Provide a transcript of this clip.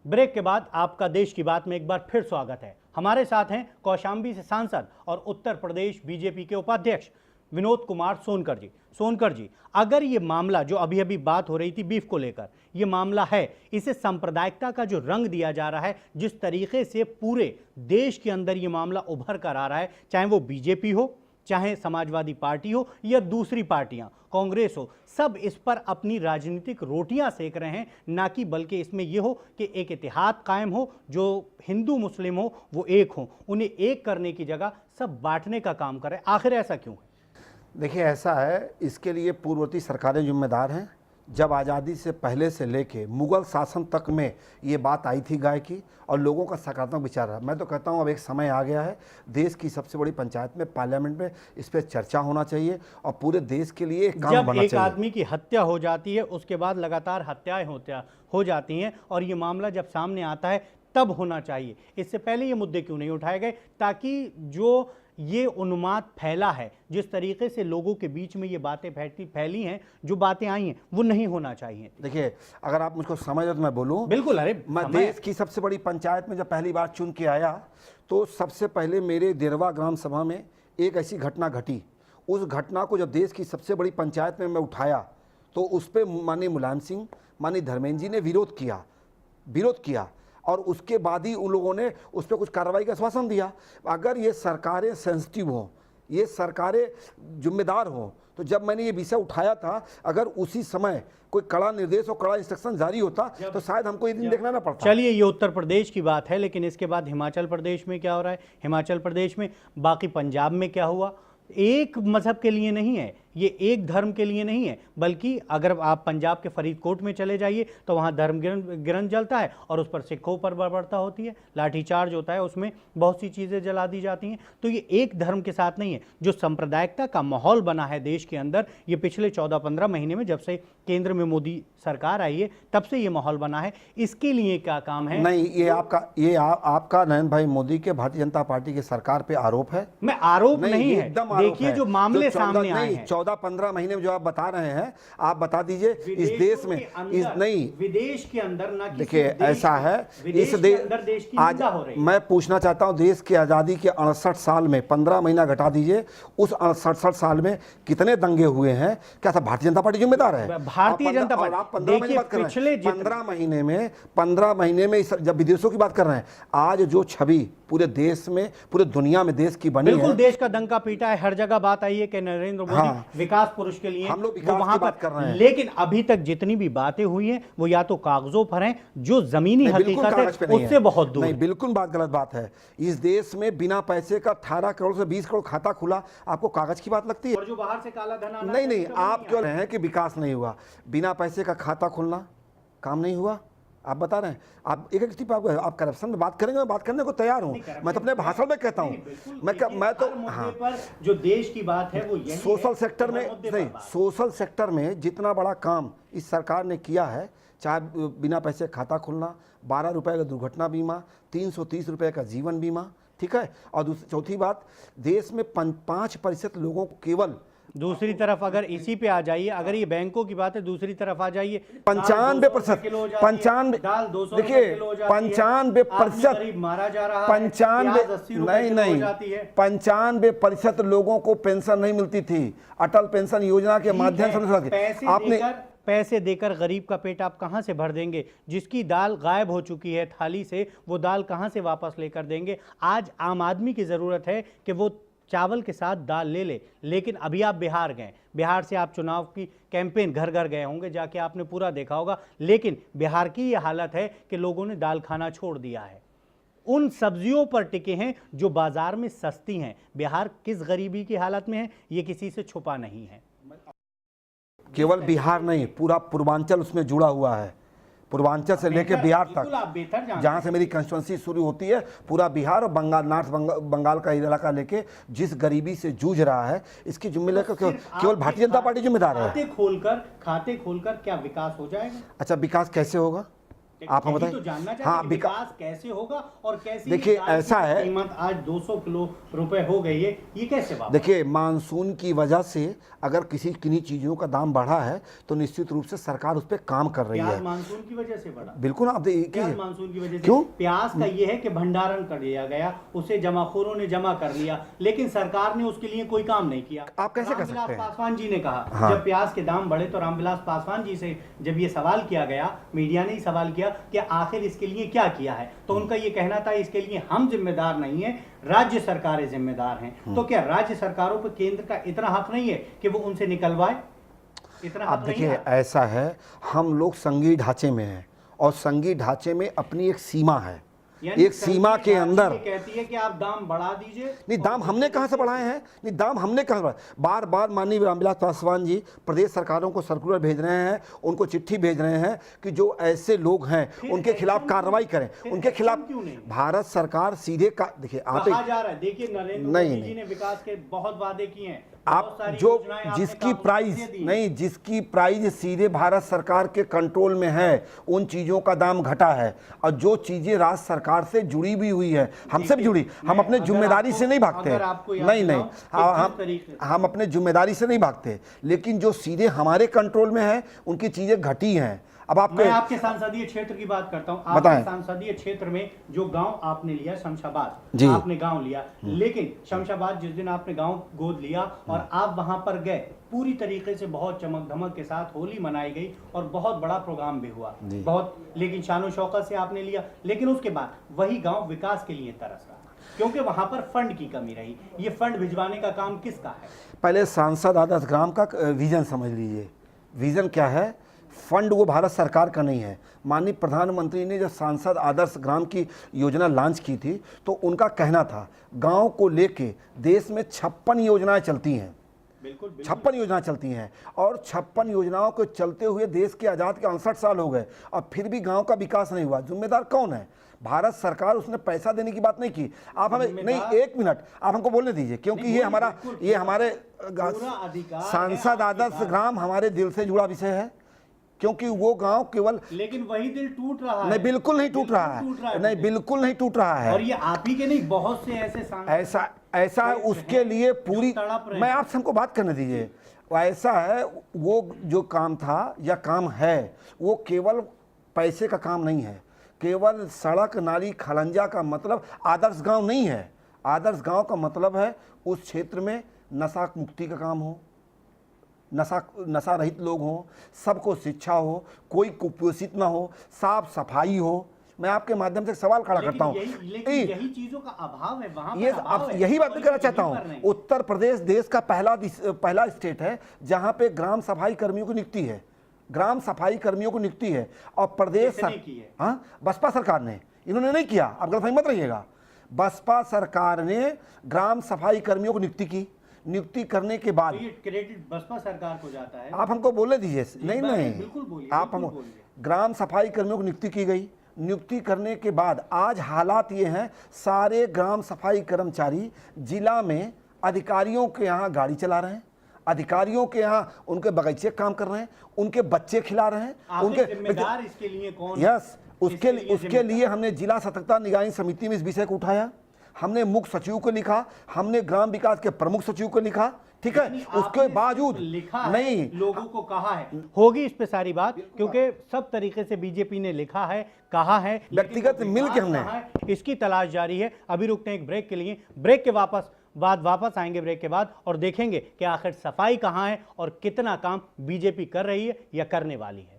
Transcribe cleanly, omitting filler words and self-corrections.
Break के बाद आपका देश की बात में एक बार फिर स्वागत है। हमारे साथ हैं कौशाम्बी से सांसद और उत्तर प्रदेश बीजेपी के उपाध्यक्ष विनोद कुमार सोनकर जी। सोनकर जी, अगर ये मामला जो अभी अभी बात हो रही थी बीफ को लेकर, ये मामला है, इसे सांप्रदायिकता का जो रंग दिया जा रहा है, जिस तरीके से पूरे देश के अंदर ये मामला उभर कर आ रहा है, चाहे वो बीजेपी हो, चाहे समाजवादी पार्टी हो या दूसरी पार्टियां, कांग्रेस हो, सब इस पर अपनी राजनीतिक रोटियां सेक रहे हैं, ना कि बल्कि इसमें यह हो कि एक इतिहाद कायम हो, जो हिंदू मुस्लिम हो वो एक हो। उन्हें एक करने की जगह सब बांटने का काम करें। आखिर ऐसा क्यों है? देखिए, ऐसा है, इसके लिए पूर्ववर्ती सरकारें जिम्मेदार हैं। जब आज़ादी से पहले से लेके मुग़ल शासन तक में ये बात आई थी गाय की, और लोगों का सकारात्मक विचार रहा। मैं तो कहता हूँ अब एक समय आ गया है, देश की सबसे बड़ी पंचायत में, पार्लियामेंट में इस पर चर्चा होना चाहिए और पूरे देश के लिए एक काम बनना चाहिए। जब एक आदमी की हत्या हो जाती है, उसके बाद लगातार हत्याएं हो जाती हैं, और ये मामला जब सामने आता है तब होना चाहिए। इससे पहले ये मुद्दे क्यों नहीं उठाए गए, ताकि जो ये उन्माद फैला है, जिस तरीके से लोगों के बीच में ये बातें फैली हैं, जो बातें आई हैं, वो नहीं होना चाहिए। देखिए, अगर आप मुझको समझ तो मैं बोलूं। बिल्कुल। अरे, मैं देश की सबसे बड़ी पंचायत में जब पहली बार चुन के आया, तो सबसे पहले मेरे देरवा ग्राम सभा में एक ऐसी घटना घटी। उस घटना को जब देश की सबसे बड़ी पंचायत में मैं उठाया, तो उस पर माननीय मुलायम सिंह, माननीय धर्मेंद्र जी ने विरोध किया, और उसके बाद ही उन लोगों ने उस पर कुछ कार्रवाई का आश्वासन दिया। अगर ये सरकारें सेंसिटिव हों, ये सरकारें जिम्मेदार हों, तो जब मैंने ये विषय उठाया था, अगर उसी समय कोई कड़ा निर्देश और कड़ा इंस्ट्रक्शन जारी होता तो शायद हमको ये दिन देखना ना पड़ता। चलिए, ये उत्तर प्रदेश की बात है, लेकिन इसके बाद हिमाचल प्रदेश में क्या हो रहा है, हिमाचल प्रदेश में, बाकी पंजाब में क्या हुआ? एक मजहब के लिए नहीं है, ये एक धर्म के लिए नहीं है, बल्कि अगर आप पंजाब के फरीदकोट में चले जाइए तो वहाँ धर्म गिरन जलता है और उस पर सिखों पर बर्बरता होती है, लाठीचार्ज होता है, उसमें बहुत सी चीज़ें जला दी जाती हैं। तो ये एक धर्म के साथ नहीं है। जो सांप्रदायिकता का माहौल बना है देश के अंदर, ये पिछले 14-15 महीने में, जब से केंद्र में मोदी सरकार आई है, तब से ये माहौल बना है। इसके लिए क्या काम है? नहीं, ये आपका नरेंद्र भाई मोदी के भारतीय जनता पार्टी की सरकार पे आरोप है। मैं आरोप नहीं है, देखिए जो मामले सामने आए हैं 14-15 महीने में जो आप बता रहे हैं, आप बता दीजिए इस देश में, विदेश के अंदर ना। देखिए, ऐसा है, इस देश आज मैं पूछना चाहता हूं, देश की आज़ादी के 68 साल में 15 महीना घटा दीजिए, उस 68 साल में कितने दंगे हुए हैं? क्या था भारतीय जनता पार्टी जिम्मेदार है? भारतीय जनता पार्टी। आप 15 महीने बात कर रहे हैं, 15 महीने में जब विदेशों की बात कर रहे हैं, आज जो छवि पूरे देश में, पूरे दुनिया में देश की बनी है, बिल्कुल देश का डंका पीटा है, हर जगह बात आई है कि नरेंद्र मोदी विकास पुरुष के लिए, हम लोग विकास की बात कर रहे हैं। लेकिन अभी तक जितनी भी बातें हुई हैं वो या तो कागजों पर हैं, जो जमीनी हकीकत है उससे बहुत दूर। नहीं, बिल्कुल गलत बात है। इस देश में बिना पैसे का 18 करोड़ से 20 करोड़ खाता खुला, आपको कागज की बात लगती है? और जो बाहर से काला धन आना, नहीं, आप क्यों रहे हैं कि विकास नहीं हुआ? बिना पैसे का खाता खुलना काम नहीं हुआ, आप बता रहे हैं। आप एक टिप आप करप्शन में बात करेंगे, मैं बात करने को तैयार हूं। मैं तो अपने भाषण में कहता हूं, मैं तो हाँ, जो देश की बात है वो यही सोशल सेक्टर में नहीं, सोशल सेक्टर में जितना बड़ा काम इस सरकार ने किया है, चाहे बिना पैसे खाता खुलना, 12 रुपए का दुर्घटना बीमा, 330 रुपए का जीवन बीमा, ठीक है। और चौथी बात, देश में 5% लोगों को केवल, दूसरी तरफ अगर इसी पे आ जाइए, अगर ये बैंकों की बात है, दूसरी तरफ आ जाइए, 95%, देखिए 95% मारा जा रहा है, 95% लोगों को पेंशन नहीं मिलती थी। अटल पेंशन योजना के माध्यम से आपने पैसे देकर गरीब का पेट आप कहां से भर देंगे? जिसकी दाल गायब हो चुकी है थाली से, वो दाल कहां से वापस लेकर देंगे? आज आम आदमी की जरूरत है कि वो चावल के साथ दाल ले। लेकिन अभी आप बिहार गए, बिहार से आप चुनाव की कैंपेन घर घर गए होंगे, जाके आपने पूरा देखा होगा, लेकिन बिहार की ये हालत है कि लोगों ने दाल खाना छोड़ दिया है। उन सब्जियों पर टिके हैं जो बाजार में सस्ती हैं। बिहार किस गरीबी की हालत में है, ये किसी से छुपा नहीं है। केवल बिहार नहीं, पूरा पूर्वांचल उसमें जुड़ा हुआ है। पूर्वांचल से लेकर बिहार तक, जहाँ से मेरी कंस्टिट्यूंसी शुरू होती है, पूरा बिहार और नॉर्थ बंगाल का इलाका लेके जिस गरीबी से जूझ रहा है, इसकी जिम्मेदारी केवल भारतीय जनता पार्टी जिम्मेदार है। खाते खोलकर क्या विकास हो जाएगा? अच्छा, विकास कैसे होगा? आप हमें यही बताएं। तो जानना चाहते हाँ, हैं कि विकास कैसे होगा और कैसे देखिए, ये दाल ऐसा की है। कीमत आज 200 किलो रुपए हो गई है, ये कैसे वापस? देखिए, मानसून की वजह से अगर किन्हीं चीज़ों का दाम बढ़ा है तो निश्चित रूप से सरकार उस पर काम कर रही प्याज है। मानसून की वजह से बढ़ा। बिल्कुल, आप प्याज देखिए मानसून की वजह से क्यों? प्याज का ये है कि भंडारण कर लिया गया, उसे जमाखोरों ने जमा कर लिया, लेकिन सरकार ने उसके लिए कोई काम नहीं किया। आप कैसे कर रामविलास सकते हैं? पासवान जी ने कहा, हाँ। जब प्याज के दाम बढ़े तो रामविलास पासवान जी से जब ये सवाल किया गया, मीडिया ने ही सवाल किया कि आखिर इसके लिए क्या किया है, तो उनका ये कहना था इसके लिए हम जिम्मेदार नहीं है, राज्य सरकारें जिम्मेदार हैं। तो क्या राज्य सरकारों पर केंद्र का इतना हक नहीं है कि वो उनसे निकलवाए? इतना आप हक नहीं देखिए, है? ऐसा है, हम लोग संघीय ढांचे में हैं और संघीय ढांचे में अपनी एक सीमा है। यानी एक सीमा के सरकार अंदर ये कहती है कि आप दाम बढ़ा दीजिए। नहीं, दाम हमने कहाँ से बढ़ाए हैं? नहीं, दाम हमने कहाँ बढ़ाए? बार बार माननीय रामविलास पासवान जी प्रदेश सरकारों को सर्कुलर भेज रहे हैं, उनको चिट्ठी भेज रहे हैं कि जो ऐसे लोग हैं फिर उनके खिलाफ एक्शन कार्रवाई करें। फिर उनके एक्शन खिलाफ क्यों नहीं? भारत सरकार सीधे का देखिए, आप कहा जा रहा है, देखिए नरेंद्र नहीं, मोदी नहीं। जी ने विकास के बहुत वादे किए हैं, आप बहुत सारी जो योजनाएं आपने जिसकी कानून प्राइस से दी हैं। नहीं, जिसकी प्राइस सीधे भारत सरकार के कंट्रोल में है, उन चीज़ों का दाम घटा है। और जो चीज़ें राज्य सरकार से जुड़ी भी हुई है, हमसे भी जुड़ी, हम अपने जिम्मेदारी से नहीं भागते। अगर आपको याद नहीं, दिलाऊं कि जिस तरीके हम अपने जिम्मेदारी से नहीं भागते, लेकिन जो सीधे हमारे कंट्रोल में है उनकी चीज़ें घटी हैं। अब मैं आपके सांसदीय क्षेत्र की बात करता हूं। आपके बताएं। सांसदीय क्षेत्र में जो गांव आपने लिया शमशाबाद, जी। आपने गांव लिया, लेकिन शमशाबाद जिस दिन आपने गांव गोद लिया और आप वहां पर गए, पूरी तरीके से बहुत चमक धमक के साथ होली मनाई गई और बहुत बड़ा प्रोग्राम भी हुआ, बहुत, लेकिन शानो शौकत से आपने लिया। लेकिन उसके बाद वही गांव विकास के लिए तरस रहा, क्योंकि वहां पर फंड की कमी रही। ये फंड भिजवाने का काम किसका है? पहले सांसद आदर्श ग्राम का विजन समझ लीजिए। विजन क्या है? फंड वो भारत सरकार का नहीं है। माननीय प्रधानमंत्री ने जब सांसद आदर्श ग्राम की योजना लॉन्च की थी तो उनका कहना था गांव को लेके देश में 56 योजनाएं चलती हैं। बिल्कुल, बिल्कुल। 56 योजनाएं चलती हैं और 56 योजनाओं को चलते हुए देश के आज़ाद के 68 साल हो गए और फिर भी गांव का विकास नहीं हुआ। जिम्मेदार कौन है? भारत सरकार। उसने पैसा देने की बात नहीं की। आप हमें नहीं, एक मिनट आप हमको बोलने दीजिए, क्योंकि ये हमारे सांसद आदर्श ग्राम हमारे दिल से जुड़ा विषय है, क्योंकि वो गांव केवल, लेकिन वही दिल टूट रहा है। नहीं, बिल्कुल नहीं टूट रहा है, नहीं, बिल्कुल नहीं टूट रहा है। और ये आप ही के नहीं, बहुत से ऐसे ऐसा है, उसके लिए पूरी, तड़प रहे मैं आपसे हमको बात करने दीजिए। ऐसा है, वो जो काम था या काम है, वो केवल पैसे का काम नहीं है, केवल सड़क नाली खलंजा का मतलब आदर्श गांव नहीं है। आदर्श गांव का मतलब है उस क्षेत्र में नशा मुक्ति का काम हो, नशा रहित लोग हों, सबको शिक्षा हो, कोई कुपोषित ना हो, साफ सफाई हो। मैं आपके माध्यम से सवाल खड़ा करता हूँ, यही चीजों का अभाव है वहां ये पर, अभाव है। यही बात मैं कहना चाहता यहीं पर हूँ। नहीं। उत्तर प्रदेश देश का पहला स्टेट है जहाँ पे ग्राम सफाई कर्मियों की नियुक्ति है। ग्राम सफाई कर्मियों को नियुक्ति है और प्रदेश हाँ, बसपा सरकार ने, इन्होंने नहीं किया, आप गलतफहमी मत रहिएगा। बसपा सरकार ने ग्राम सफाई कर्मियों को नियुक्ति की। नियुक्ति करने के बाद ये क्रेडिट बसपा सरकार को जाता है। आप हमको बोलने दीजिए। नहीं, बिल्कुल बोलिए, आप हम ग्राम सफाई कर्मियों को नियुक्ति की गई। नियुक्ति करने के बाद आज हालात ये हैं, सारे ग्राम सफाई कर्मचारी जिला में अधिकारियों के यहाँ गाड़ी चला रहे हैं, अधिकारियों के यहाँ उनके बगीचे काम कर रहे हैं, उनके बच्चे खिला रहे हैं, उनके जिम्मेदार इसके लिए कौन? यस, उसके लिए हमने जिला सतर्कता निगरानी समिति में इस विषय को उठाया। हमने मुख्य सचिव को लिखा, हमने ग्राम विकास के प्रमुख सचिव को लिखा, ठीक है। उसके बावजूद नहीं, लोगों को कहा है, होगी इस पे सारी बात, क्योंकि सब तरीके से बीजेपी ने लिखा है, कहा है, व्यक्तिगत मिल के हमने, इसकी तलाश जारी है। अभी रुकते हैं एक ब्रेक के लिए, ब्रेक के वापस आएंगे ब्रेक के बाद और देखेंगे कि आखिर सफाई कहाँ है और कितना काम बीजेपी कर रही है या करने वाली है।